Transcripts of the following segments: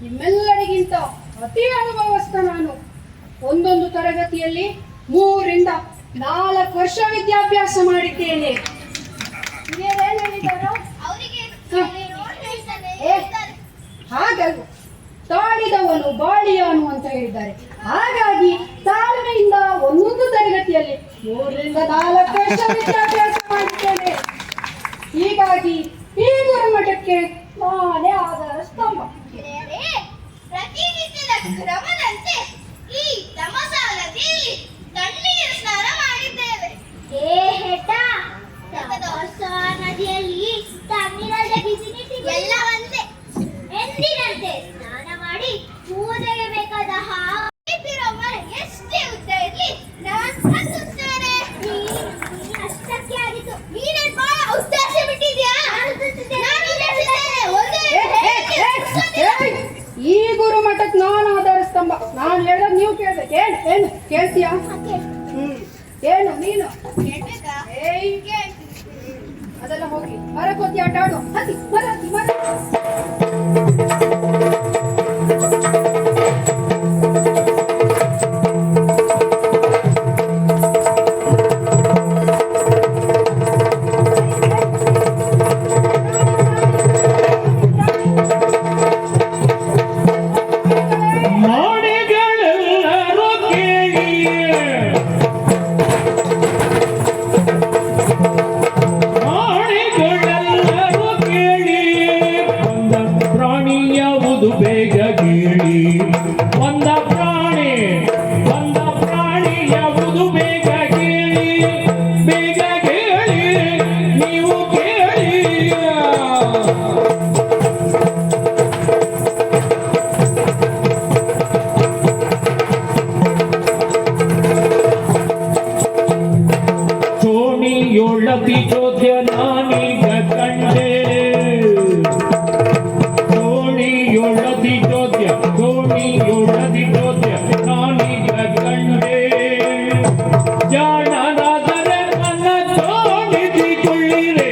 ನಿಮ್ಮೆಲ್ಲರಿಗಿಂತ ಅತಿ ಅನುಭವಸ್ಥ ನಾನು. ಒಂದೊಂದು ತರಗತಿಯಲ್ಲಿ 3 ರಿಂದ 4 ವರ್ಷ ವಿದ್ಯಾಭ್ಯಾಸ ಮಾಡಿದ್ದೇನೆ. ಹಾಗಲ್ವ, ತಾಳಿದವನು ಬಾಳಿಯಾನು ಅಂತ ಹೇಳಿದ್ದಾರೆ. ಹಾಗಾಗಿ ತಾಳ್ಮೆಯಿಂದ ಒಂದೊಂದು ತರಗತಿಯಲ್ಲಿ 3 ರಿಂದ 4 ವರ್ಷ ವಿದ್ಯಾಭ್ಯಾಸ ಮಾಡಿದ್ದೇನೆ. ಹೀಗಾಗಿ ಈ ಗುರುಮಠಕ್ಕೆ ನಾನೇ ಆಧಾರ ಸ್ತಂಭ. ಪ್ರತಿನಿತ್ಯದ ಕ್ರಮದಂತೆ ಈ ತಮಸಾಲದಲ್ಲಿ ತಣ್ಣೀರು ಸ್ನಾನ ಮಾಡಿದ್ದೇವೆ. ನದಿಯಲ್ಲಿ ತಣ್ಣೀರಾದ ಎಲ್ಲ ಒಂದೇ ಎಂದಿನಂತೆ ಸ್ನಾನ ಮಾಡಿ ಪೂಜೆಗೆ ಬೇಕಾದ ಎಷ್ಟೇ ಉದ್ದ ಇರಲಿ ನಾನು ಹತ್ತುತ್ತೇನೆ. ಅಷ್ಟಕ್ಕೆ ಆಗಿತ್ತು. ನೀನೇನ್ ಬಹಳ ಉದ್ದಾಸ ಬಿಟ್ಟಿದ್ಯಾ? ಈ ಗುರುಮಠಕ್ಕೆ ನಾನು ಆಧಾರ ಸ್ತಂಭ. ನಾನು ಹೇಳಿದ್ರೆ ನೀವು ಕೇಳ್ಬೇಕು. ಏನು ಕೇಳ್ತೀಯಾ? ಏನು ನೀನು ಅದೆಲ್ಲ ಹೋಗಿ ಮರಕೋತಿ ಆಟ ಆಡು. ಹತ್ತಿ ಮರ ಮಾಡಿಗಳೆಲ್ಲರೂ ಕೇಳಿ ದೋಣಿಯೊಳತಿ ಚೋದ್ಯ ನಾನೀಗ ಕಂಡೆ ದೋಣಿಯೊಳತಿ ಚೋದ್ಯ ದೋಣಿಯೊಳತಿ ಚೋದ್ಯ ನಾನೀಗ ಕಂಡೆ ಜಾಣನಾದರೆ ನನ್ನ ತೋಣಿಸಿಕೊಳ್ಳಿರೆ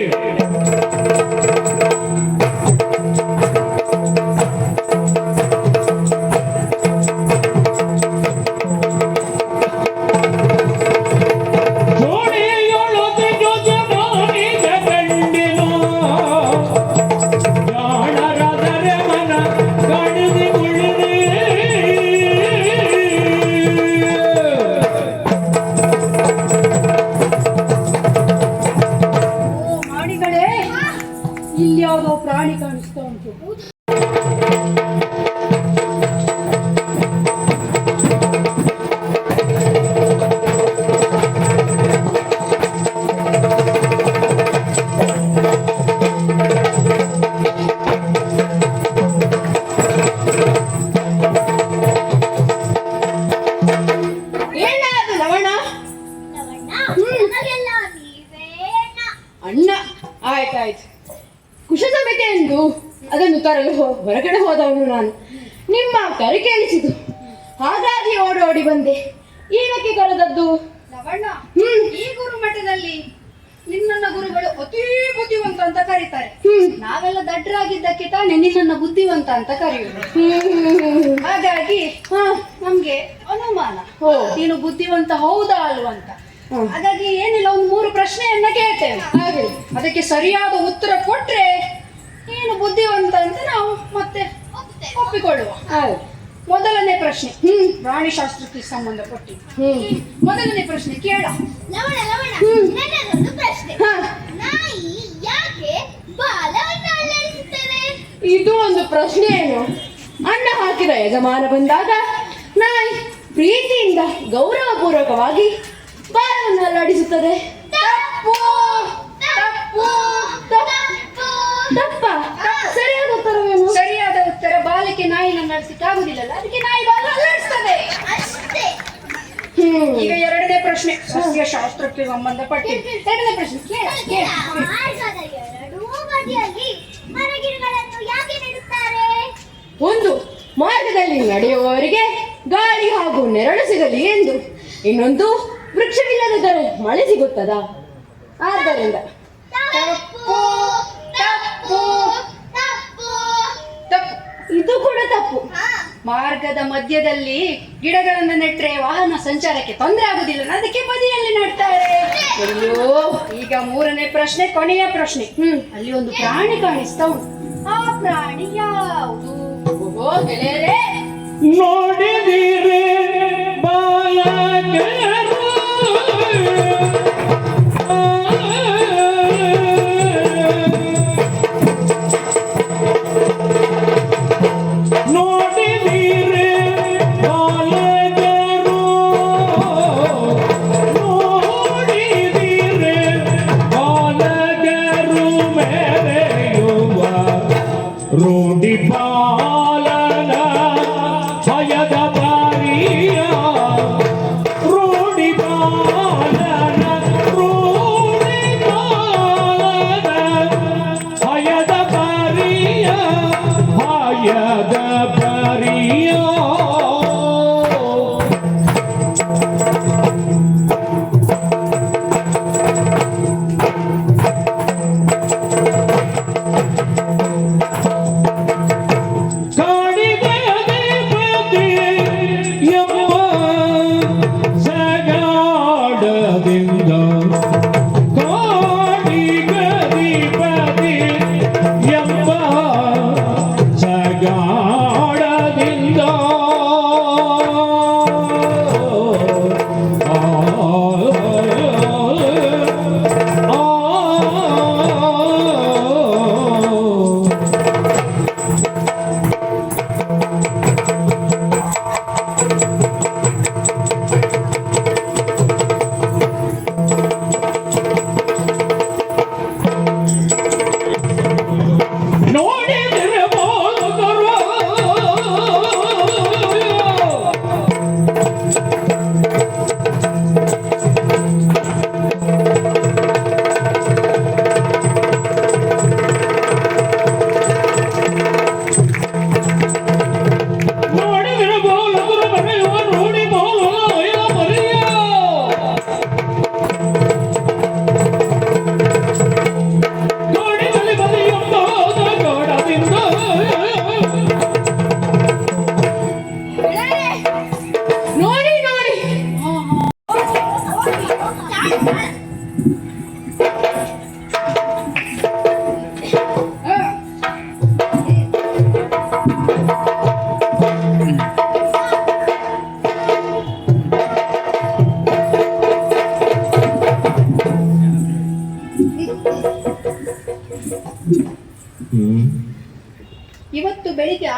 ಇಲ್ಲಿ ಯಾವುದೋ ಪ್ರಾಣಿ ಕಾಣಿಸ್ತಾ ಉಂಟು. ಏನಾದ್ರು ಲವಣ ನಮಗೆಲ್ಲ ನೀವೇ ಅಣ್ಣ. ಆಯ್ತಾಯ್ತು. ಕುಶಸಮಿತಿ ಎಂದು ಅದನ್ನು ತರಲು ಹೊರಗಡೆ ಹೋದವನು ನಾನು. ನಿಮ್ಮ ಕರೆ ಕೇಳಿಸಿತು, ಹಾಗಾಗಿ ಓಡೋಡಿ ಬಂದೆ. ಈಗಕ್ಕೆ ಕರೆದದ್ದು ಲವಣ್ಣ. ಈ ಗುರುಮಠದಲ್ಲಿ ನಿನ್ನನ್ನ ಗುರುಗಳು ಅತೀ ಬುದ್ಧಿವಂತ ಅಂತ ಕರೀತಾರೆ. ನಾವೆಲ್ಲ ದಡ್ಡರಾಗಿದ್ದಕ್ಕೆ ತಾನೇ ನಿನ್ನನ್ನ ಬುದ್ಧಿವಂತ ಅಂತ ಕರೆಯುವುದು. ಹಾಗಾಗಿ ನಮ್ಗೆ ಅನುಮಾನ, ನೀನು ಬುದ್ಧಿವಂತ ಹೌದಾ ಅಲ್ವಾ ಅಂತ. ಹಾಗಾಗಿ ಏನಿಲ್ಲ, ಒಂದು 3 ಪ್ರಶ್ನೆಯನ್ನ ಕೇಳ್ತೇವೆ. ಹಾಗೆ ಅದಕ್ಕೆ ಸರಿಯಾದ ಉತ್ತರ ಕೊಟ್ರೆ ನೀನು ಬುದ್ಧಿವಂತ ಅಂತ ನಾವು ಮತ್ತೆ ಒಪ್ಪಿಕೊಳ್ಳುವ. ಮೊದಲನೇ ಪ್ರಶ್ನೆ ಪ್ರಾಣಿಶಾಸ್ತ್ರಕ್ಕೆ ಸಂಬಂಧಪಟ್ಟಿದ್ದು. ಮೊದಲನೇ ಪ್ರಶ್ನೆ ಕೇಳ. ಲವಣ ನನ್ನದೊಂದು ಪ್ರಶ್ನೆ. ನಾಯಿ ಯಾಕೆ ಬಾಲವನ್ನು ಅಲ್ಲಾಡಿಸುತ್ತದೆ? ಇದು ಒಂದು ಪ್ರಶ್ನೆ ಏನು? ಅನ್ನ ಹಾಕಿದ ಯಜಮಾನ ಬಂದಾಗ ನಾಯಿ ಪ್ರೀತಿಯಿಂದ ಗೌರವಪೂರ್ವಕವಾಗಿ ಬಾಲವನ್ನು ಅಲ್ಲಾಡಿಸುತ್ತದೆ. ತಪ್ಪು ತಪ್ಪು ತಪ್ಪ. ಸರಿಯಾದ ಉತ್ತರವೇನು? ಸರಿಯಾದ ಉತ್ತರ ಬಾಲಕ್ಕೆ ನಾಯಿನ ನಡೆಸಿಕ್ಕಾಗುದಿಲ್ಲಲ್ಲ, ಅದಕ್ಕೆ ನಾಯಿ ಬಾಲ ಅಲ್ಲಾಡಿಸ್ತದೆ ಅಷ್ಟೇ. ಈಗ ಎರಡನೇ ಪ್ರಶ್ನೆ ಸಸ್ಯಶಾಸ್ತ್ರಕ್ಕೆ ಸಂಬಂಧಪಟ್ಟಿದ್ದು. ಎರಡನೇ ಪ್ರಶ್ನೆ ಮಾರ್ಗದ ಎರಡೂ ಬದಿಯಲ್ಲಿ ಮರಗಿಡಗಳನ್ನು ಯಾಕೆ ನೆಡುತ್ತಾರೆ? ಒಂದು, ಮಾರ್ಗದಲ್ಲಿ ನಡೆಯುವವರಿಗೆ ಗಾಳಿ ಹಾಗೂ ನೆರಳು ಸಿಗಲಿ ಎಂದು. ಇನ್ನೊಂದು, ವೃಕ್ಷವಿಲ್ಲದಿದ್ದರೆ ಮಳೆ ಸಿಗುತ್ತದಾ? ಆದ್ದರಿಂದ ತಪ್ಪು ತಪ್ಪು ತಪ್ಪು ತಪ್ಪು. ಇದು ಕೂಡ ತಪ್ಪು. ಮಾರ್ಗದ ಮಧ್ಯದಲ್ಲಿ ಗಿಡಗಳನ್ನು ನೆಟ್ರೆ ವಾಹನ ಸಂಚಾರಕ್ಕೆ ತೊಂದರೆ ಆಗುದಿಲ್ಲ, ಅದಕ್ಕೆ ಬದಿಯಲ್ಲಿ ನೆಡ್ತಾರೆ. ಅಯ್ಯೋ, ಈಗ ಮೂರನೇ ಪ್ರಶ್ನೆ, ಕೊನೆಯ ಪ್ರಶ್ನೆ. ಅಲ್ಲಿ ಒಂದು ಪ್ರಾಣಿ ಕಾಣಿಸ್ತಾ ಉಂಟು. ಆ ಪ್ರಾಣಿ ಯಾವುದು? ಗೆಳೆಯರೇ, ನೋಡಿದಿರೆ ಬಾಲಕರು ನೋಡಿದಿರೆ ಬಾಲಕರು ನೋಡಿದಿರೆ ಬಾಲಕರು ಮೆರೆಯುವ ರೂಢಿ ಪಾಲನ ಭಯದ ಬಾರಿ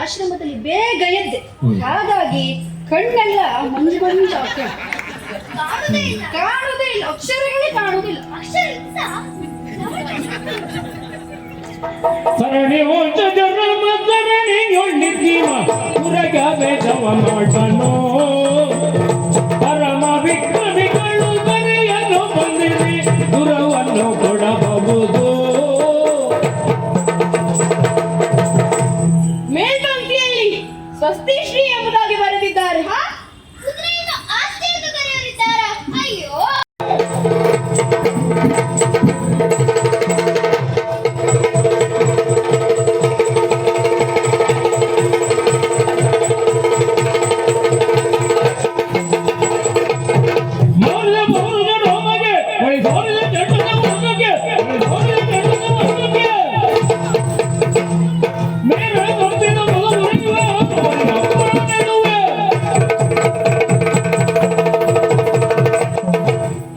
ಆಶ್ರಮದಲ್ಲಿ ಬೇಗ ಎದ್ದೆ, ಹಾಗಾಗಿ ಕಣ್ಣೆಲ್ಲ ಮಂಜು ಮಂಜು ಆಗ್ತದೆ. ಕಾಣುವುದೇ ಇಲ್ಲ, ಅಕ್ಷರಗಳೇ ಕಾಣುವುದಿಲ್ಲ. ಅಕ್ಷರ ಇತ್ತ? ಸರಣಿ ಹೋದ ಜನ್ಮ ಸರಣಿಯೊಳ್ಳಿದ್ದೀವ ಪುರಗಾವೆ ಜವ ಮಾಡನು ಪರಮ ವಿಕ್ರಮಿಗಳು ಬರೆಯಲು ಬಂದಿರಿ ಗುರುವನ್ನು ಕೊಡಬಹುದು. ಮೇಲ್ಪಂಕ್ತಿಯಲ್ಲಿ ಸ್ವಸ್ತಿ ಶ್ರೀ ಎಂಬುದಾಗಿ ಬರೆದಿದ್ದಾರೆ. ಕುದುರೆಯನ್ನು ಆಸ್ತಿ ಎಂದು ಕರೆಯಲಿದ್ದಾರಾ? ಅಯ್ಯೋ,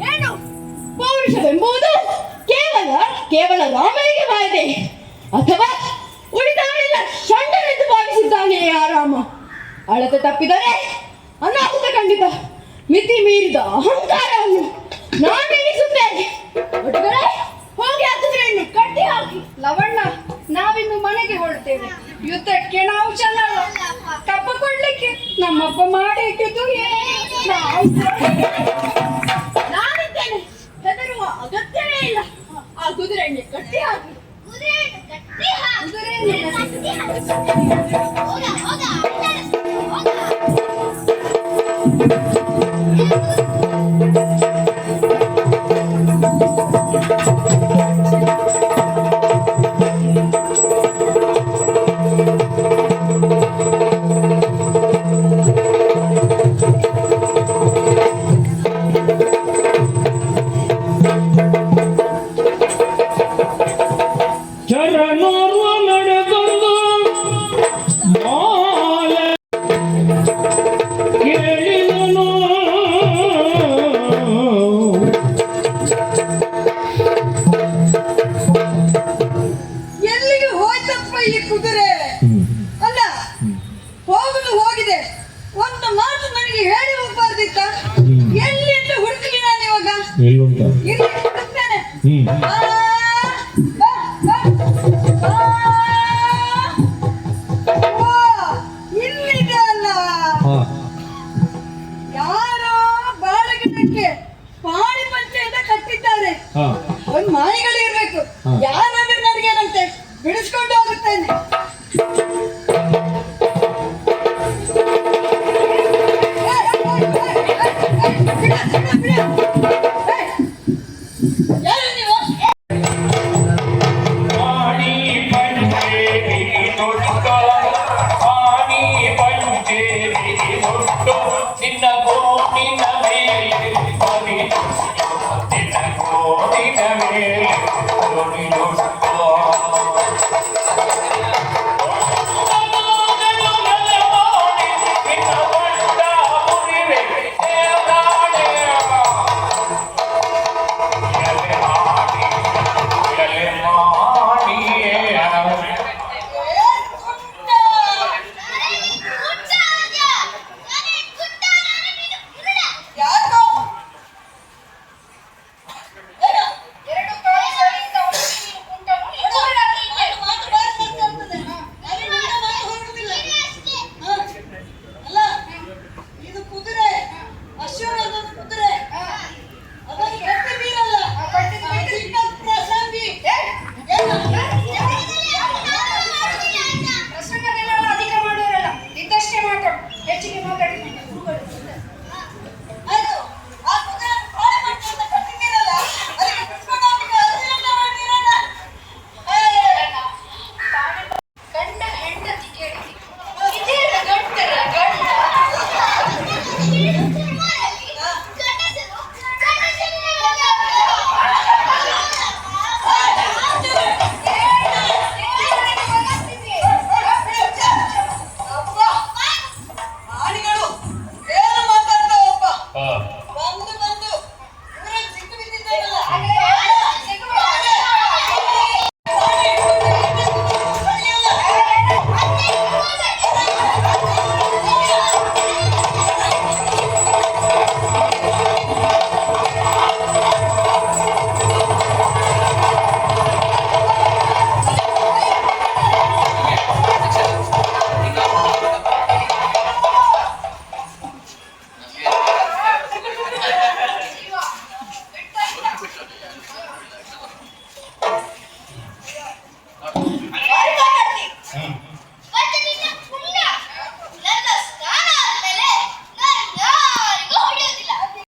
ಏನು ಪೌರುಷವೆಂಬುದು ಕೇವಲ ರಾಮನಿಗೆ ಬಾಯಿದೆ, ಅಥವಾ ಉಳಿದವರೆಲ್ಲ ಷಂಡನೆಂದು ಭಾವಿಸಿದ್ದಾನೆ ಆರಾಮ. ಅಳತೆ ತಪ್ಪಿದರೆ ಅನಾಹುತ ಖಂಡಿತ. ಮಿತಿ ಮೀರಿದ ಅಹಂಕಾರವನ್ನು ನಾನೆನಿಸುತ್ತೇನೆ. ಒಟ್ಟುಗಳೇ, ಹೋಗಿ ಆ ಕುದುರೆಯನ್ನು ಕಟ್ಟಿ ಹಾಕಿ. ಲವಣ್ಣ, ನಾವಿನ್ನು ಮನೆಗೆ ಹೊರಡ್ತೇವೆ. ಯುದ್ಧಕ್ಕೆ ನಾವು ಚೆನ್ನಲ್ಲ. ಕಪ್ಪ ಕೊಡ್ಲಿಕ್ಕೆ ನಮ್ಮಪ್ಪ ಮಾಡಿ ಇಟ್ಟಿದ್ದು ನಾನಿದ್ದೇನೆ, ಹೆದರುವ ಅಗತ್ಯವೇ ಇಲ್ಲ. ಆ ಕುದುರೆಯನ್ನು ಕಟ್ಟಿ ಹಾಕಿ. ಕುದುರೆಯನ್ನು ಕಟ್ಟಿ ಹಾಕು. ಕುದುರೆಯನ್ನು ಕಟ್ಟಿ ಹಾಕು. ಹೋಗ, ಹೋಗ, ಹೋಗ. ಚರಣೋರ್ವ ನಡೆದೊಂದು ಮಾಲೆ ಕೇಳಿದನು ಎಲ್ಲಿಗೆ ಹೋಯ್ತಪ್ಪ ಈ ಕುದುರೆ? ಅಲ್ಲ, ಹೋಗುದು ಹೋಗಿದೆ. ಒಂದು ಮಾತು ನನಗೆ ಹೇಳಿ ಹೋಗ್ಬಾರ್ದಿತ್ತ? ಎಲ್ಲಿ ಅಂತ ಹುಡುಕಲಿ ನಾನು ಇವಾಗ. ಎಲ್ಲುಂಟ ಇಲ್ಲಿ ಹುಡುಕ್ತೇನೆ. ಆ, ಬಾ, ಬಾ. ಆ, ಓ, ಇಲ್ಲಿದೆ ಅಲ್ಲ. ಯಾರೋ ಬಾಳಗಿಡಕ್ಕೆ ಪಾಣಿ ಪಂಚೆಯಿಂದ ಕಟ್ಟಿದ್ದಾರೆ. ಒಂದು ಮಾಯಿಗಳು ಇರ್ಬೇಕು. ಯಾರಾದ್ರೂ ನನಗೇನಂತೆ ಬಿಡಿಸ್ಕೊಂಡು ಹೋಗುತ್ತೇನೆ. ಯಾರು ನೀವು? ಆನಿ ಪಂಚೇರಿ ದೊಡ್ಡ ಆನಿ ಪಂಚೇರಿ ದೊಡ್ಡ ನಿನ್ನ ಗೋಟಿನ ಮೇಲೆ ನಿನ್ನ ಗೋಟಿನ ಮೇಲೆ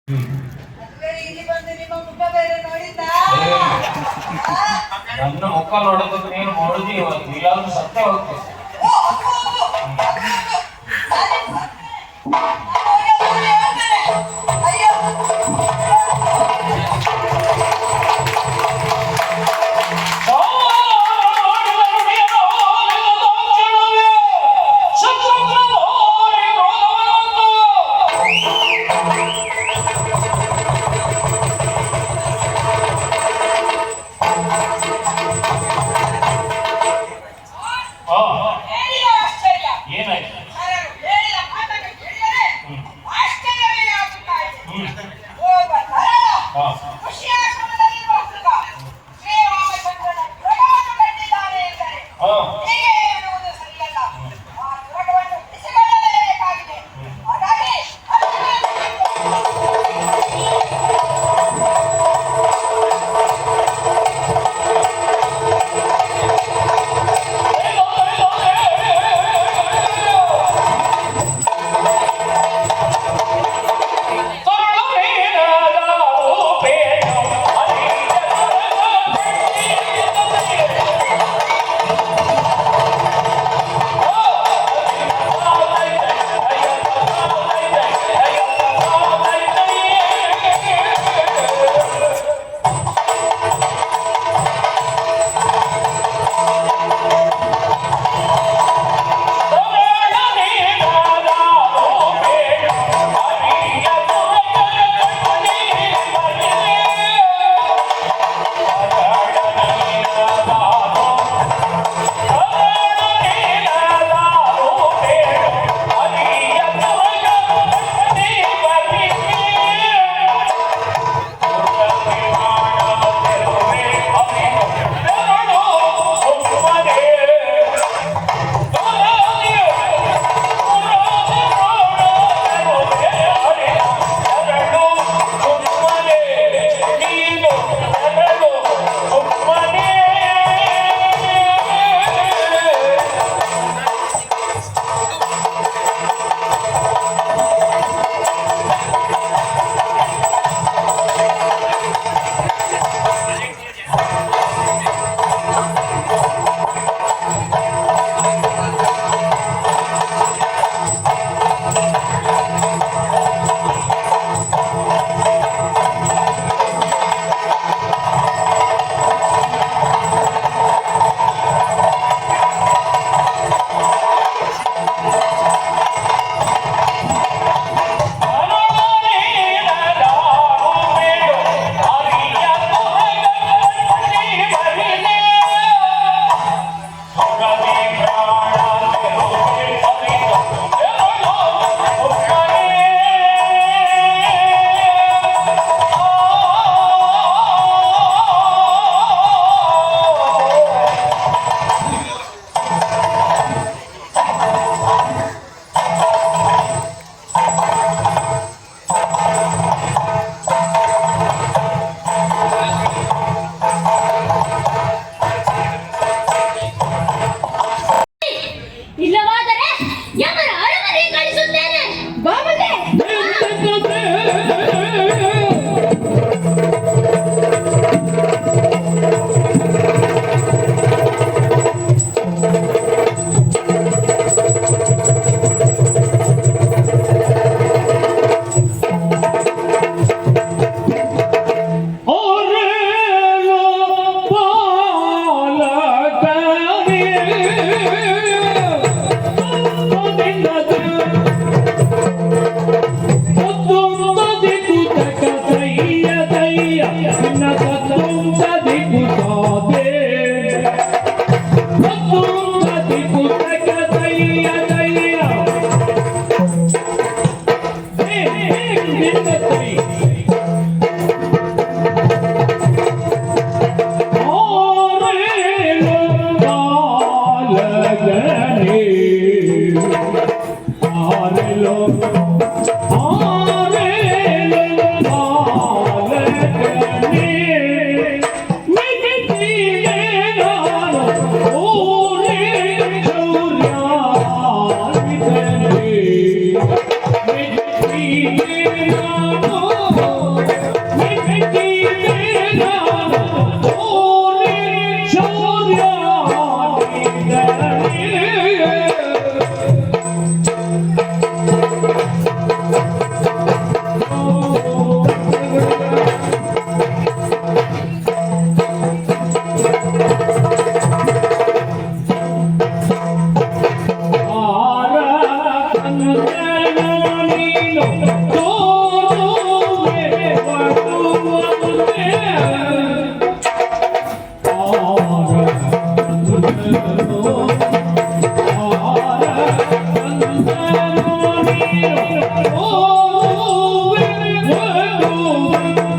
ಮದುವೆ ಇಲ್ಲಿ ಬಂದು ನಿಮ್ಮ ಮುಖ ಬೇರೆ ನೋಡಿದ್ದ ನನ್ನ ಮುಖ ನೋಡೋದಕ್ಕೆ ನೀನು ನೋಡುದಿ ಇವತ್ತು ಇಲ್ಲಾದ್ರೂ ಸತ್ಯ ಹೋಗ್ತೇನೆ. ಅಯ್ಯೋ ಹೇಳಿದ ಆಶ್ಚರ್ಯ ಏನಾಯ್ತು? ನಾನು ಹೇಳಿದ ಮಾತನ್ನು ಕೇಳಿದರೆ ಆಶ್ಚರ್ಯವೇ ಆಗುತ್ತಾ ಇದೆ. ಒಬ್ಬ ನರಳ ಖುಷಿಯಾಶ್ರಮದಲ್ಲಿರುವ ಹುಡುಗ ಶ್ರೀರಾಮಚಂದ್ರನ ದುರಗವನ್ನು ಕಂಡಿದ್ದಾನೆ ಎಂದರೆ ಹೀಗೆ ಎನ್ನುವುದು ಸರಿಯಲ್ಲ. ಆ ದುರಗವನ್ನು ಬಿಡಿಸಿಕೊಳ್ಳಲೇಬೇಕಾಗಿದೆ. ಹಾಗಾಗಿ ತರುಣವೇನದ ಭೂಪೇನು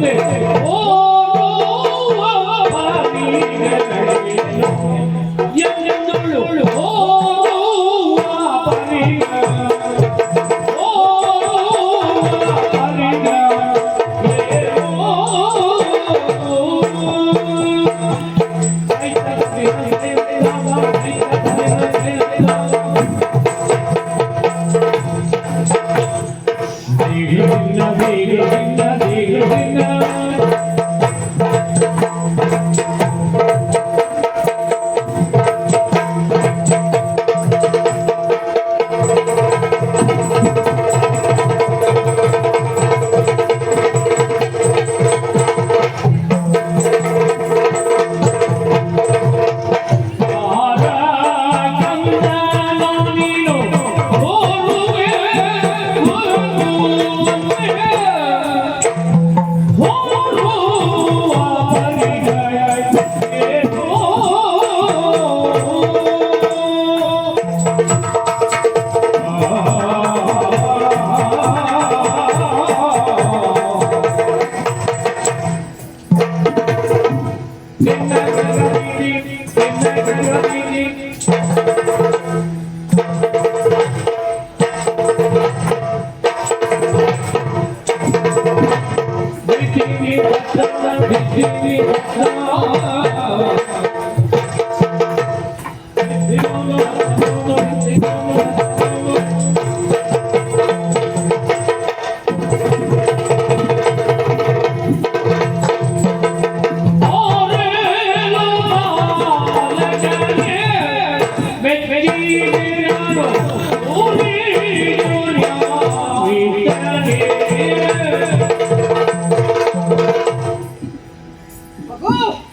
ಮಗು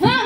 ಹಾ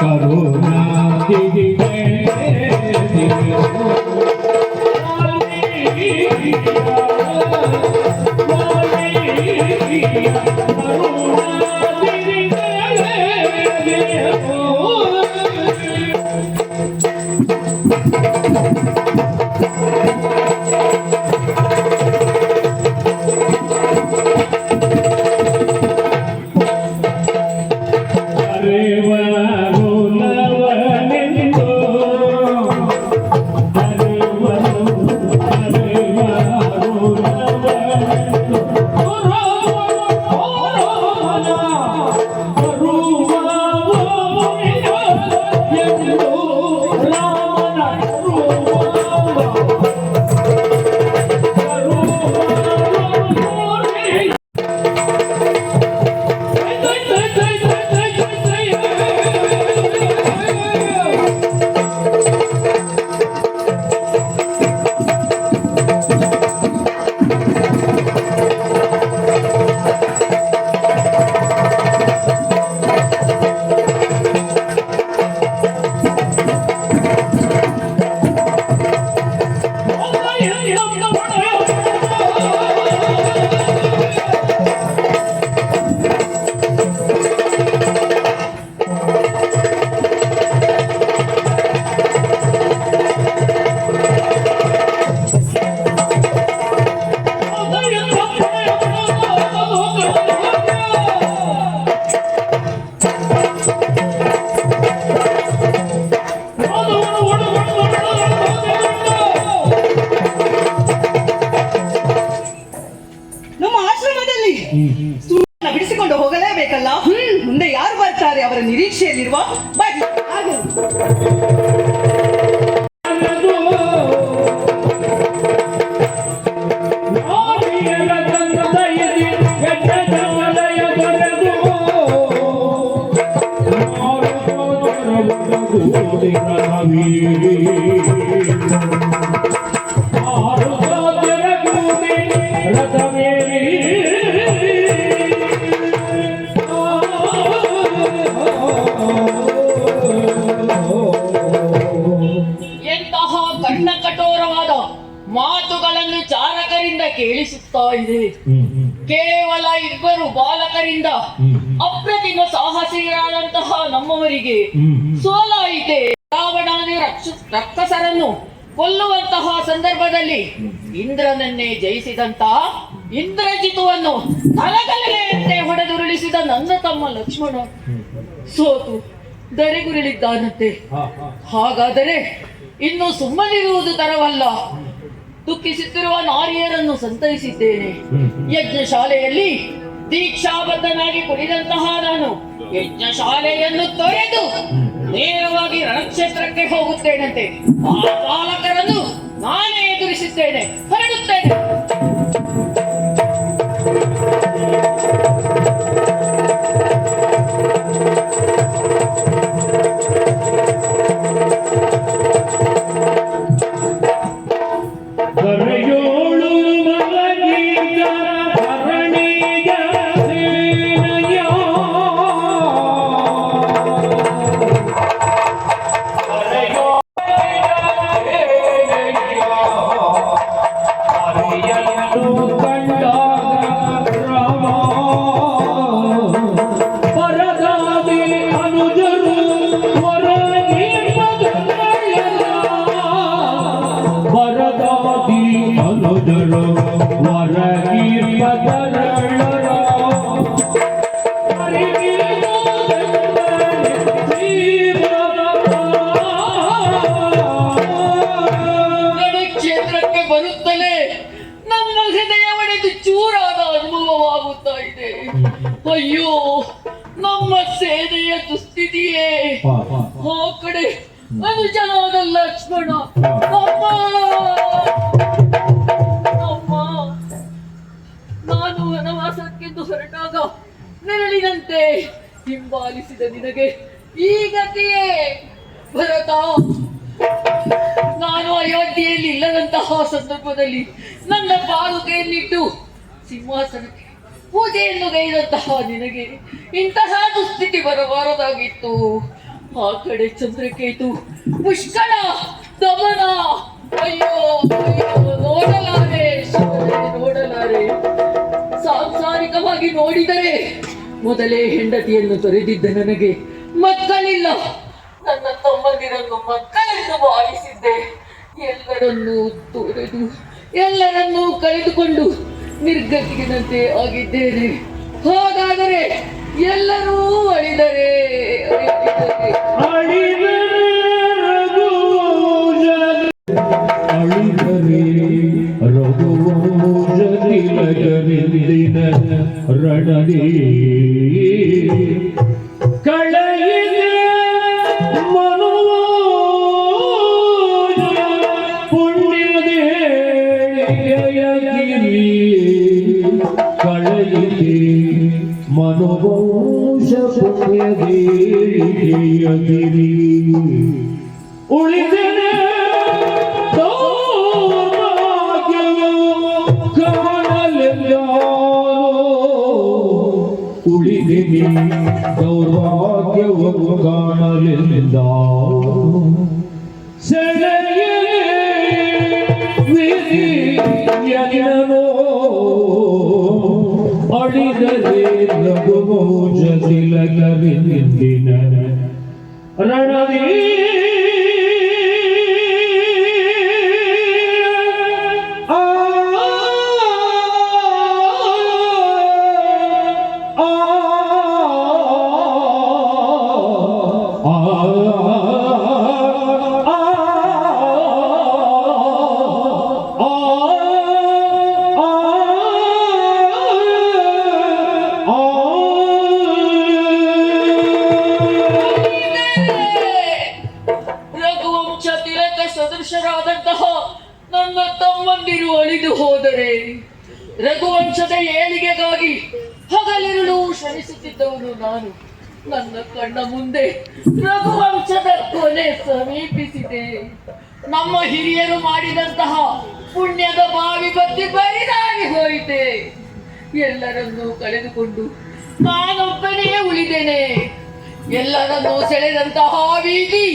करुणा ನಮ್ಮ ಆಶ್ರಮದಲ್ಲಿ ಸುಮ್ಮನೆ ಬಿಡಿಸಿಕೊಂಡು ಹೋಗಲೇಬೇಕಲ್ಲ ಮುಂದೆ ಯಾರು ಬರ್ತಾರೆ ಅವರ ನಿರೀಕ್ಷೆಯಲ್ಲಿರುವ ಬನ್ನಿ ಆಗಲಿ. Thank you. ಕರ್ಣ ಕಠೋರವಾದ ಮಾತುಗಳನ್ನು ಚಾರಕರಿಂದ ಕೇಳಿಸುತ್ತಾ ಇದೆ. ಕೇವಲ ಇಬ್ಬರು ಬಾಲಕರಿಂದ ಅಪ್ರತಿಮ ಸಾಹಸಿಗಳಾದಂತಹ ನಮ್ಮವರಿಗೆ ಸೋಲಾಯಿತೆ. ರಾವಣನ ರಕ್ಕಸರನ್ನು ಕೊಲ್ಲುವಂತಹ ಸಂದರ್ಭದಲ್ಲಿ ಇಂದ್ರನನ್ನೇ ಜಯಿಸಿದಂತಹ ಇಂದ್ರಜಿತುವನ್ನು ತಲಗಲೆಯಂತೆ ಹೊಡೆದುರುಳಿಸಿದ ನನ್ನ ತಮ್ಮ ಲಕ್ಷ್ಮಣ ಸೋತು ದರೆಗುರುಳಿದ್ದಾನಂತೆ. ಹಾಗಾದರೆ ಇನ್ನು ಸುಮ್ಮನಿರುವುದು ತರವಲ್ಲ. ದುಃಖಿಸುತ್ತಿರುವ ನಾರಿಯರನ್ನು ಸಂತೈಸಿದ್ದೇನೆ. ಯಜ್ಞಶಾಲೆಯಲ್ಲಿ ದೀಕ್ಷಾಬದ್ಧನಾಗಿ ಕುಳಿದಂತಹ ನಾನು ಯಜ್ಞಶಾಲೆಯನ್ನು ತೊರೆದು ನೇರವಾಗಿ ರಣಕ್ಷೇತ್ರಕ್ಕೆ ಹೋಗುತ್ತೇನಂತೆ. ಆ ಬಾಲಕರನ್ನು ನಾನೇ ಎದುರಿಸುತ್ತೇನೆ, ಹೊರಡುತ್ತೇನೆ. ಕ್ಷೇತ್ರಕ್ಕೆ ಬರುತ್ತಲೇ ನಮ್ಮ ಹೃದಯ ಒಡೆದು ಚೂರಾದ ಅನುಭವವಾಗುತ್ತಾ ಇದೆ. ಅಯ್ಯೋ, ನಮ್ಮ ಸೇನೆಯ ದುಸ್ಥಿತಿಯೇ. ಆ ಕಡೆ ಅನುಜನಾದ ಲಕ್ಷ್ಮಣ ನಾನು ವನವಾಸಕ್ಕೆಂದು ಹೊರಟಾಗ ನೆರಳಿನಂತೆ ಹಿಂಬಾಲಿಸಿದ ನಿನಗೆ ಈ ಗತಿಯೇ. ಭರತ, ನಾನು ಅಯೋಧ್ಯೆಯಲ್ಲಿ ಇಲ್ಲದಂತಹ ಸಂದರ್ಭದಲ್ಲಿ ನನ್ನ ಪಾಲುಕೆಯನ್ನಿಟ್ಟು ಸಿಂಹಾಸನಕ್ಕೆ ಪೂಜೆಯನ್ನು ಗೈದಂತಹ ನಿನಗೆ ಇಂತಹ ದುಸ್ಥಿತಿ ಬರಬಾರದಾಗಿತ್ತು. ಆ ಕಡೆ ಚಂದ್ರಕೇತು, ಪುಷ್ಕಳ, ದಮನ, ಅಯ್ಯೋ ಅಯ್ಯೋ, ನೋಡಲಾರೆ ಶಿವನೇ, ನೋಡಲಾರೆ. ಸಾಂಸಾರಿಕವಾಗಿ ನೋಡಿದರೆ ಮೊದಲೇ ಹೆಂಡತಿಯನ್ನು ತೊರೆದಿದ್ದ ನನಗೆ ಮಕ್ಕಳಿಲ್ಲ. ನನ್ನ ತಮ್ಮಂದಿರನ್ನು ಮಕ್ಕಳೆಂದು ಭಾವಿಸಿದ್ದೆ. ಎಲ್ಲರನ್ನೂ ತೊರೆದು ಎಲ್ಲರನ್ನೂ ಕಳೆದುಕೊಂಡು ನಿರ್ಗತಿಗಿನಂತೆ ಆಗಿದ್ದೇನೆ. ಹಾಗಾದರೆ ಎಲ್ಲರೂ ಅಳಿದರೆ ರಣಿ ಕಳೆಯಿದೆ ಮನುವ ಪುಣ್ಯದೇ ಕಳೆಯಿದೆ ಮನುವಂಶ ಪುಣ್ಯದೇಗಿರಿ ಉಳಿದರೆ ಉಳಿದಿನಿ ದೌರ್ಭಾಗ್ಯವನ್ನು ಕಾಣಲಿಲ್ಲ. ಸೆಳೆಯನೋ ಅಡಿದರೆ ರಘುಮೋಜ ತಿಲಕರಿಂದಿನ ರಣದಿ ಸದೃಶರಾದಂತಹ ನನ್ನ ತಮ್ಮಂದಿರು ಅಳಿದು ಹೋದರೆ ರಘುವಂಶದ ಏಳಿಗೆಗಾಗಿ ಹಗಲಿರುಳು ಶ್ರಮಿಸುತ್ತಿದ್ದವನು ನಾನು. ನನ್ನ ಕಣ್ಣ ಮುಂದೆ ರಘುವಂಶದ ಕೊನೆ ಸಮೀಪಿಸಿದೆ. ನಮ್ಮ ಹಿರಿಯರು ಮಾಡಿದಂತಹ ಪುಣ್ಯದ ಬಾವಿ ಬತ್ತಿ ಬರಿದಾಗಿ ಹೋಯಿತೆ. ಎಲ್ಲರನ್ನೂ ಕಳೆದುಕೊಂಡು ನಾನೊಬ್ಬನೇ ಉಳಿದೇನೆ. ಎಲ್ಲರನ್ನೂ ಸೆಳೆದಂತಹ ಬೀದಿ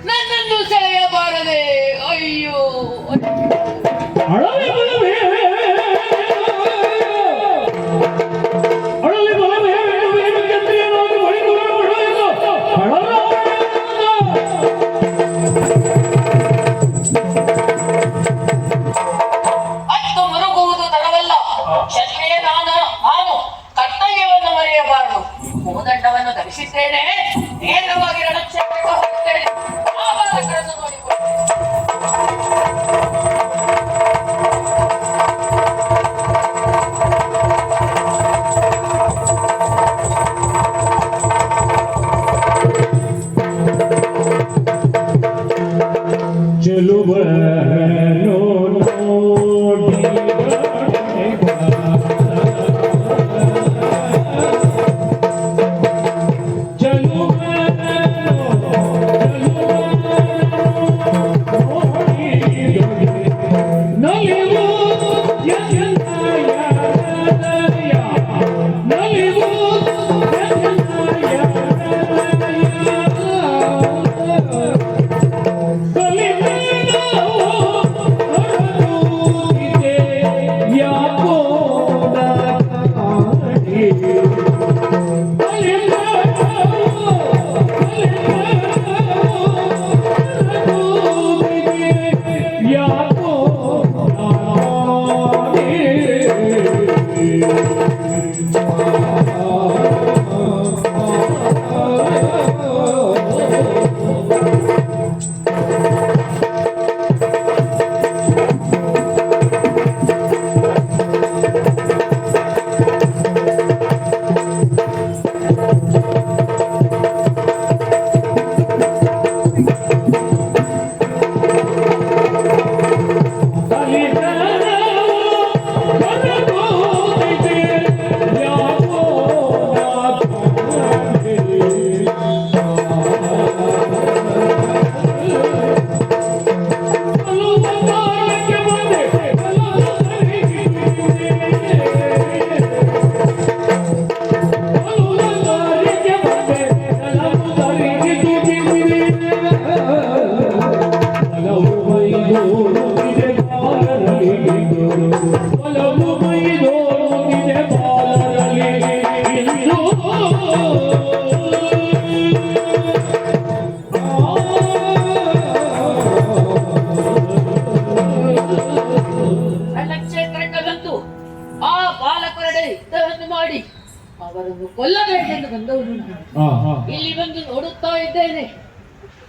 ನನ್ನನ್ನು ಸೆಳೆಯಬಾರದೆ. ಅಯ್ಯೋ. ಕ್ಷೇತ್ರಕ್ಕಂತೂ ಆ ಪಾಲಕರಡೆ ಯುದ್ಧವನ್ನು ಮಾಡಿ ಅವರನ್ನು ಕೊಲ್ಲಬೇಕೆಂದು ಬಂದವನು ನಾನು. ಇಲ್ಲಿ ಬಂದು ನೋಡುತ್ತಾ ಇದ್ದೇನೆ,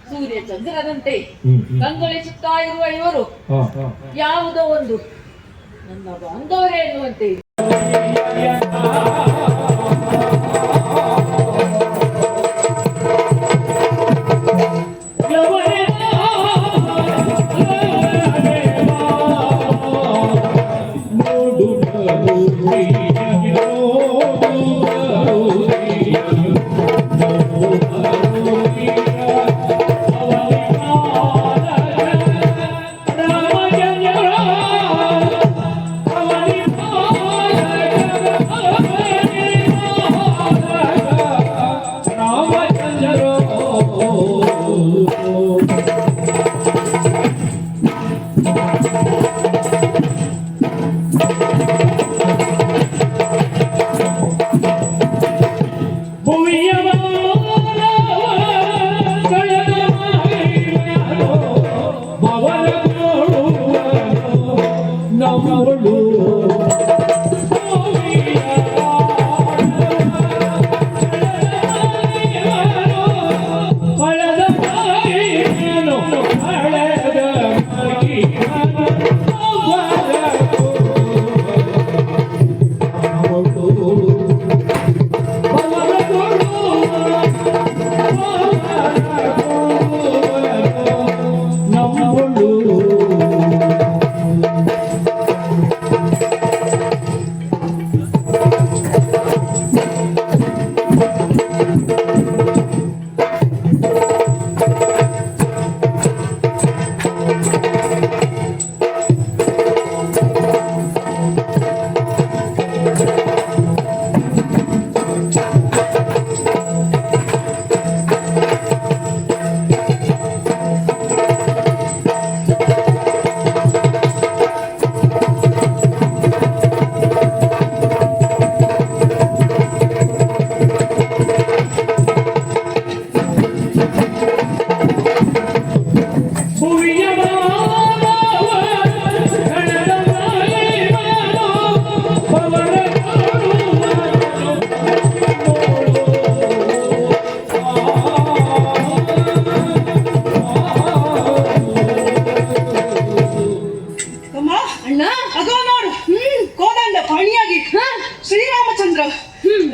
ಸೂರ್ಯ ಚಂದ್ರನಂತೆ ಕಂಗೊಳಿಸುತ್ತಾ ಇರುವ ಇವರು ಯಾವುದೋ ಒಂದು ನನ್ನ ಬಾಂಧವರೇ ಎನ್ನುವಂತೆ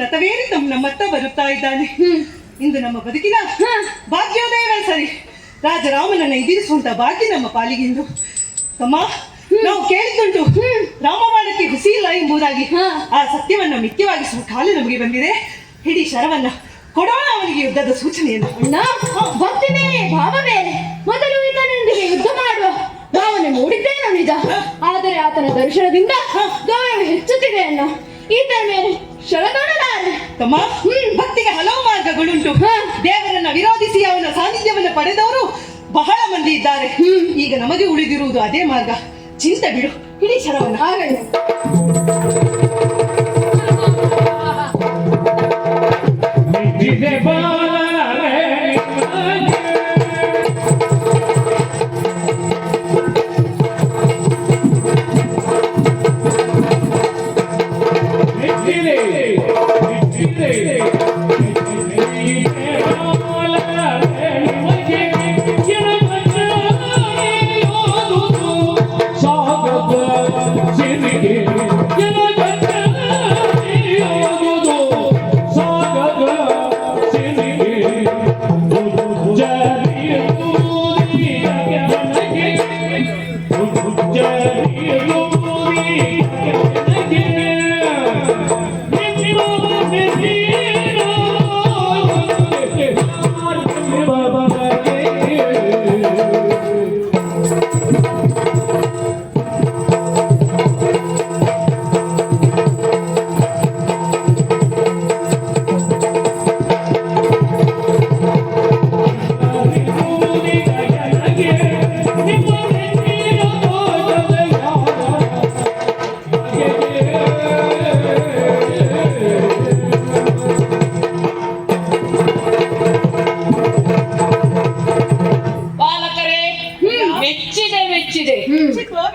ರಥವೇರಿ ನಮ್ಮತ್ತ ಬರುತ್ತಾ ಇದ್ದಾನೆ. ಇಂದು ನಮ್ಮ ಬದುಕಿನ ಭಾಗ್ಯೋದಯವೇ ಸರಿ. ರಾಜರಾಮನನ್ನ ಎದುರಿಸುವಂತ ಭಾಗ್ಯ ನಮ್ಮ ಪಾಲಿಗಿಂದು. ತಮ್ಮ ನಾವು ಕೇಳಿದ್ದುಂಟು ರಾಮಬಾಣಕ್ಕೆ ಹುಸಿ ಇಲ್ಲ ಎಂಬುದಾಗಿ. ಹಾ. ಆ ಸತ್ಯವನ್ನ ಮಿಥ್ಯವಾಗಿಸುವ ಕಾಲ ನಮಗೆ ಬಂದಿದೆ. ಹಿಡಿ ಶರವನ್ನ ಕೊಡೋಣ ಅವನಿಗೆ ಯುದ್ಧದ ಸೂಚನೆಯನ್ನು. ಅಣ್ಣ ಭಕ್ತಿ ಬೇರೆ ಭಾವ ಬೇರೆ. ಮೊದಲು ಈತನೊಂದಿಗೆ ಯುದ್ಧ ಮಾಡುವ ಭಾವನೆ ಮೂಡಿದ್ದೇನೋ ನಿಜ, ಆದರೆ ಆತನ ದರ್ಶನದಿಂದ ಗೌರವ ಹೆಚ್ಚುತ್ತಿದೆ ಅಣ್ಣ. ಈತನ ಮೇಲೆ ಶರದೊಡಲಾರೆ. ತಮ್ಮ ಭಕ್ತಿಗೆ ಹಲವು ಮಾರ್ಗಗಳುಂಟು. ದೇವರನ್ನ ವಿರೋಧಿಸಿ ಅವನ ಸಾನ್ನಿಧ್ಯವನ್ನು ಪಡೆದವರು ಬಹಳ ಮಂದಿ ಇದ್ದಾರೆ. ಈಗ ನಮಗೆ ಉಳಿದಿರುವುದು ಅದೇ ಮಾರ್ಗ. ಚಿಂತೆ ಬಿಡು, ಹಿಡಿ ಶರವನ್ನ. ಆಗಲಿ. ನಿದ್ದೆ ಬಾರರೆ ನಿದ್ದೆ ನಿದ್ದೆ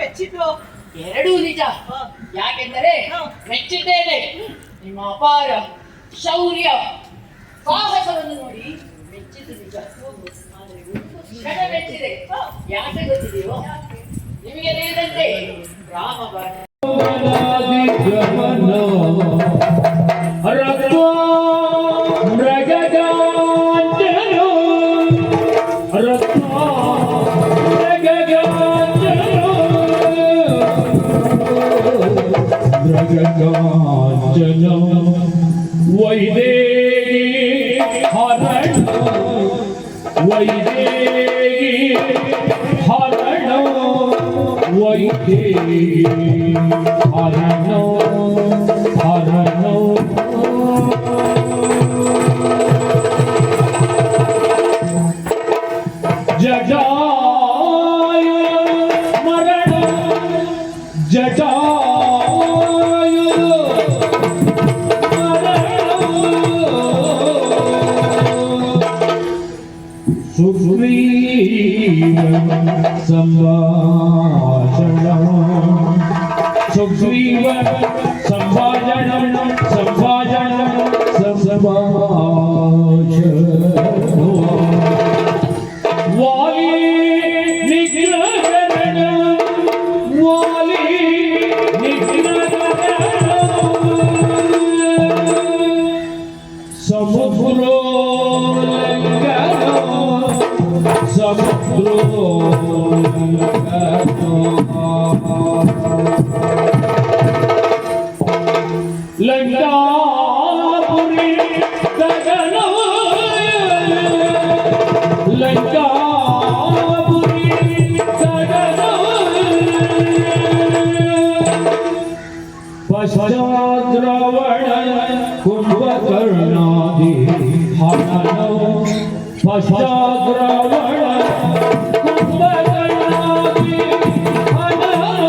ಮೆಚ್ಚಿತು. ಎರಡೂ ನಿಜ. ಯಾಕೆಂದರೆ ಮೆಚ್ಚಿದ್ದೇನೆ ನಿಮ್ಮ ಅಪಾರ ಶೌರ್ಯ ಸಾಹಸವನ್ನು ನೋಡಿ ಮೆಚ್ಚಿದ್ದು ನಿಜ. ಆದರೆ ಒಂದು ಕ್ಷಣ ಮೆಚ್ಚಿದೆ. ಯಾಕೆ ಗೊತ್ತಿದೆಯೋ? ನಿಮಗೆ ತಿಳಿದಂತೆ ರಾಮಬಾಣ ವೈದೇಹಿ ಹರಣ ವೈದೇಹಿ ಹರಣ ವೈದೇಹಿ ಹರಣ ಹರಣ ಜಟಾಯ ಮರಣ ಜಟಾಯ सुग्रीव संभाषण वाली निग्रहण समुद्रो लंकापुरी गगन लंकापुरी गगन पश्चात् रावण कुंभकर्णादि हनन पश्चात् रावण कुंभकर्णादि हनन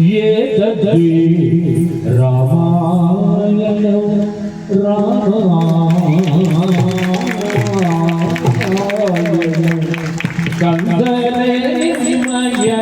ये तद्वि रामायण कंदले मय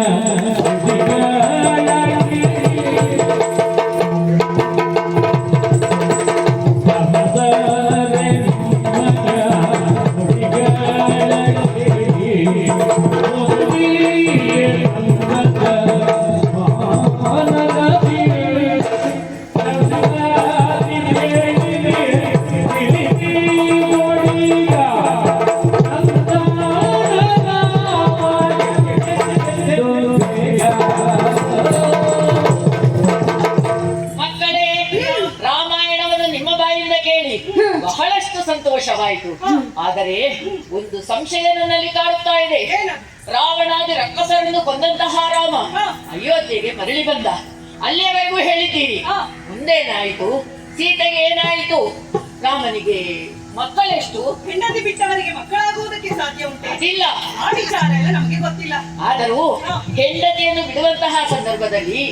ಆದರೆ ಒಂದು ಸಂಶಯ ನನ್ನಲ್ಲಿ ಕಾಡುತ್ತಾ ಇದೆ. ಏನದು? ರಾವಣಾದಿ ರಕ್ಕಸರನ್ನು ಕೊಂದಂತಹ ರಾಮ ಹಾ. ಅಯೋಧ್ಯೆಗೆ ಮರಳಿ ಬಂದ. ಅಲ್ಲಿಯವರೆಗೂ ಹೇಳಿದ್ದೀರಿ. ಹಾ. ಮುಂದೇನಾಯಿತು? ಸೀತೆಗೆ ಏನಾಯಿತು? ರಾಮನಿಗೆ ಮಕ್ಕಳೆಷ್ಟು? ಹೆಂಡತಿ ಬಿಟ್ಟವರಿಗೆ ಮಕ್ಕಳಾಗುವುದಕ್ಕೆ ಸಾಧ್ಯ ಉಂಟೆ? ಅದಿಲ್ಲ. ಆ ವಿಚಾರ ಎಲ್ಲ ನಮಗೆ ಗೊತ್ತಿಲ್ಲ. ಆದರೂ ಹಾ. ಹೆಂಡತಿಯನ್ನು ಬಿಡುವಂತಹ ಸಂದರ್ಭದಲ್ಲಿ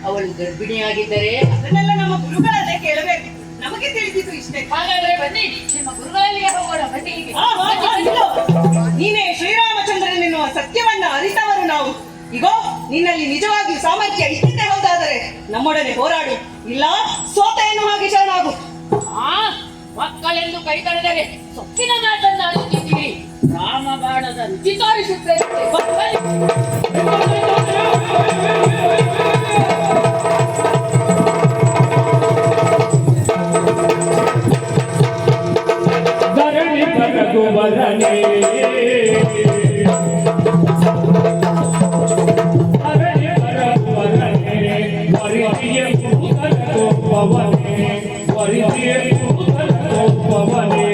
ಅವಳು ಗರ್ಭಿಣಿಯಾಗಿದ್ದರೆ ಅದನ್ನೆಲ್ಲ ನಮ್ಮ ಗುರುಗಳನ್ನೇ ಕೇಳಬೇಕು. ನಮಗೆ ತಿಳಿದಿದ್ದು ಇಷ್ಟೇ. ಹಾಗಾದ್ರೆ ಬನ್ನಿ ನಿಮ್ಮ ಗುರುಗಳಲ್ಲಿಗೆ ಹೋಗೋಣ. ಬನ್ನಿ ಹೀಗೆ. ಹಾ, ಹಾ, ಹಾ, ಇಲ್ಲೋ. ನೀನೇ ಶ್ರೀರಾಮಚಂದ್ರನೆನ್ನುವ ಸತ್ಯವನ್ನ ಅರಿತವರು ನಾವು. ಇಗೋ ನಿನ್ನಲ್ಲಿ ನಿಜವಾಗಿಯೂ ಸಾಮರ್ಥ್ಯ ಇದ್ದಿದ್ದೇ ಹೌದಾದರೆ ನಮ್ಮೊಡನೆ ಹೋರಾಡು, ಇಲ್ಲ ಸೋತ ಎನ್ನುವ ಹಾಗೆ ಶರಣಾಗು. ಆ ಮಕ್ಕಳೆಂದು ಕೈ ತಡೆದರೆ ಸೊಪ್ಪಿನ ಮಾತನ್ನ ಅರಿತಿದ್ದೀರಿ. ರಾಮ ಬಾಣದ ರುಚಿ ತೋರಿಸುತ್ತೇನೆ. ಧರಣಿ ಕರಗುವರನೇ ಧರಣಿ ಕರಗುವರನೇ ವರಿದಿಯ ಕೂದಲ ಕೋಪವನೇ ವರಿದಿಯ ಕೂದಲ ಕೋಪವನೇ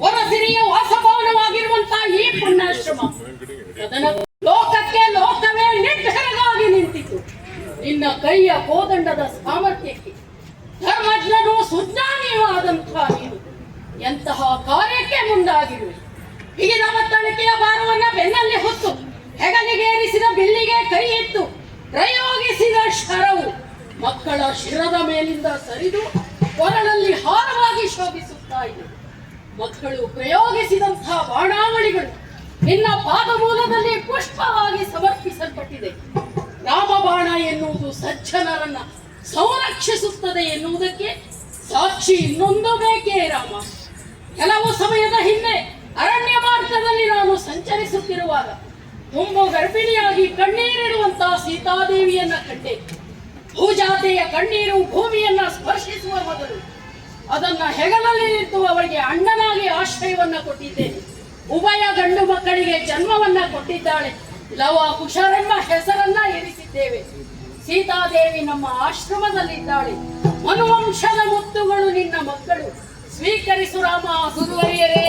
ಹೊರಸಿರಿಯ ವಾಸಭವನವಾಗಿರುವಂತಹ ಈ ಪುಣ್ಯಾಶ್ರಮ ಅದನ್ನ ಲೋಕಕ್ಕೆ ಲೋಕವೇ ನಿರ್ಧಾರವಾಗಿ ನಿಂತಿತು. ನಿನ್ನ ಕೈಯ ಕೋದಂಡದ ಸಾಮರ್ಥ್ಯಕ್ಕೆ ಧರ್ಮಜ್ಞನು ಸುಜ್ಞಾನಿಯೂ ಆದಂತಹ ನೀನು ಎಂತಹ ಕಾರ್ಯಕ್ಕೆ ಮುಂದಾಗಿರುವೆ. ಹಿಗಿದ ಮತ್ತಳಿಕೆಯ ಭಾರವನ್ನ ಬೆನ್ನಲ್ಲಿ ಹೊತ್ತು ಹೆಗಲಿಗೇರಿಸಿದ ಬಿಲ್ಲಿಗೆ ಕೈ ಇತ್ತು ಪ್ರಯೋಗಿಸಿದ ಶರವು ಮಕ್ಕಳ ಶಿರದ ಮೇಲಿಂದ ಸರಿದು ಕೊರಳಲ್ಲಿ ಹಾರವಾಗಿ ಶೋಭಿಸುತ್ತಾ ಇದೆ. ಮಕ್ಕಳು ಪ್ರಯೋಗಿಸಿದಂತಹ ಬಾಣಾವಳಿಗಳು ನಿನ್ನ ಪಾದಮೂಲದಲ್ಲಿ ಪುಷ್ಪವಾಗಿ ಸಮರ್ಪಿಸಲ್ಪಟ್ಟಿದೆ. ರಾಮಬಾಣ ಎನ್ನುವುದು ಸಜ್ಜನರನ್ನ ಸಂರಕ್ಷಿಸುತ್ತದೆ ಎನ್ನುವುದಕ್ಕೆ ಸಾಕ್ಷಿ ಇನ್ನೊಂದು ಬೇಕೇ ರಾಮ. ಕೆಲವು ಸಮಯದ ಹಿಂದೆ ಅರಣ್ಯ ಮಾರ್ಗದಲ್ಲಿ ನಾನು ಸಂಚರಿಸುತ್ತಿರುವಾಗ ತುಂಬು ಗರ್ಭಿಣಿಯಾಗಿ ಕಣ್ಣೀರಿಡುವಂತಹ ಸೀತಾದೇವಿಯನ್ನ ಕಂಡೆ. ಭೂಜಾತೆಯ ಕಣ್ಣೀರು ಭೂಮಿಯನ್ನ ಸ್ಪರ್ಶಿಸುವ ಮೊದಲು ಅದನ್ನ ಹೆಗಲಲ್ಲಿ ನಿಂತು ಅವಳಿಗೆ ಅಣ್ಣನಾಗಿ ಆಶ್ರಯವನ್ನ ಕೊಟ್ಟಿದ್ದೇನೆ. ಉಭಯ ಗಂಡು ಮಕ್ಕಳಿಗೆ ಜನ್ಮವನ್ನ ಕೊಟ್ಟಿದ್ದಾಳೆ. ಲವ ಕುಶರೆಂಬ ಹೆಸರನ್ನ ಇರಿಸಿದ್ದೇವೆ. ಸೀತಾದೇವಿ ನಮ್ಮ ಆಶ್ರಮದಲ್ಲಿದ್ದಾಳೆ. ಮನುವಂಶದ ಮುತ್ತುಗಳು ನಿನ್ನ ಮಕ್ಕಳು. ಸ್ವೀಕರಿಸು ರಾಮ. ಗುರುವರಿಯರೇ,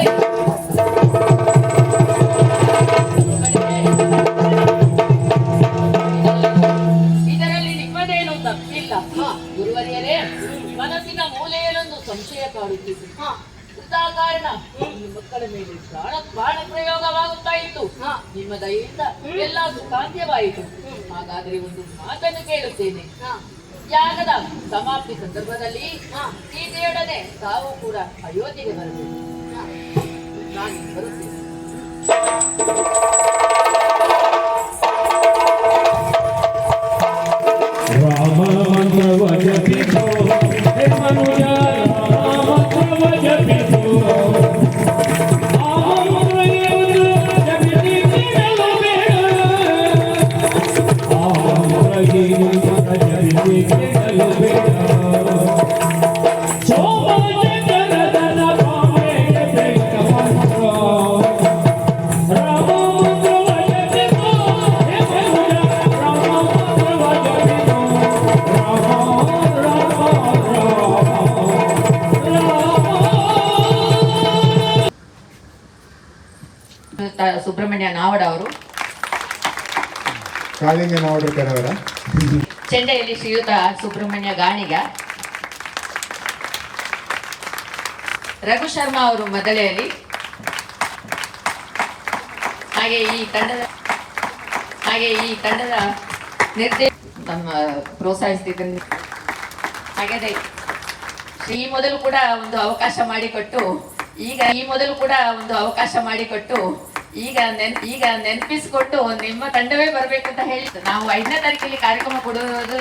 ಇದರಲ್ಲಿ ನಿಮ್ಮದೇನು ತಪ್ಪಿಲ್ಲ. ಗುರುವರಿಯರೇ, ಮನಸ್ಸಿನ ಮೂಲೆಯಲ್ಲೊಂದು ಸಂಶಯ ಕಾಡುತ್ತಿತ್ತು. ಕಾರಣ ಈ ಮಕ್ಕಳ ಮೇಲೆ ಬಾಣ ಪ್ರಯೋಗವಾಗುತ್ತಾ ಇತ್ತು. ನಿಮ್ಮ ದಯೆಯಿಂದ ಎಲ್ಲ ಸುಖಾಂತ್ಯವಾಯಿತು. ಹಾಗಾದ್ರೆ ಒಂದು ಮಾತನ್ನು ಕೇಳುತ್ತೇನೆ. ಯಾಗದ ಸಮಾಪ್ತಿ ಸಂದರ್ಭದಲ್ಲಿ ಸೀತೆಯೊಡನೆ ತಾವು ಕೂಡ ಅಯೋಧ್ಯೆಗೆ ಬರಬೇಕು. ನಾನು ಬರುತ್ತೇನೆ. ರಾಮ ಮಂತ್ರವ ಜಪಿಸೋ ಹೇ ಮನುಜ ರಾಮ ಮಂತ್ರವ ಜಪಿಸೋ ಆ ಮಂತ್ರವನ್ನು ಜಪಿಸಿ ಕೇಳಲು ಬೇಡ ಆ ಮಂತ್ರವನ್ನು ಜಪಿಸಿ ಕೇಳಲು ಬೇಡ ಸೋಮಚಂದ್ರನ ಕಾಮೆಗೆ ಬೇಕ ಮಂತ್ರ ರಾಮ ಮಂತ್ರವ ಜಪಿಸೋ ಹೇ ಮನುಜ ರಾಮ ಮಂತ್ರವ ಜಪಿಸೋ ಸುಬ್ರಹ್ಮಣ್ಯ ನಾವಡ ಅವರು, ಕಾಳಿಂಗ ನಾವಡಕರ್ ಅವರ, ಚೆಂಡೆಯಲ್ಲಿ ಶ್ರೀಯುತ ಸುಬ್ರಹ್ಮಣ್ಯ ಗಾಣಿಗ, ರಘು ಶರ್ಮಾ ಅವರು ಮೊದಲೆಯಲ್ಲಿ, ಹಾಗೆ ಈ ತಂಡದ ನಮ್ಮ ಪ್ರೋತ್ಸಾಹಿಸ್ತಿದ್ದ ಹಾಗೆ ಈ ಮೊದಲು ಕೂಡ ಒಂದು ಅವಕಾಶ ಮಾಡಿಕೊಟ್ಟು ಈಗ ನೆನಪಿಸಿಕೊಟ್ಟು ನಿಮ್ಮ ತಂಡವೇ ಬರಬೇಕು ಅಂತ ಹೇಳಿ ನಾವು 5ನೇ ತಾರೀಕಲ್ಲಿ ಕಾರ್ಯಕ್ರಮ ಕೊಡುವುದು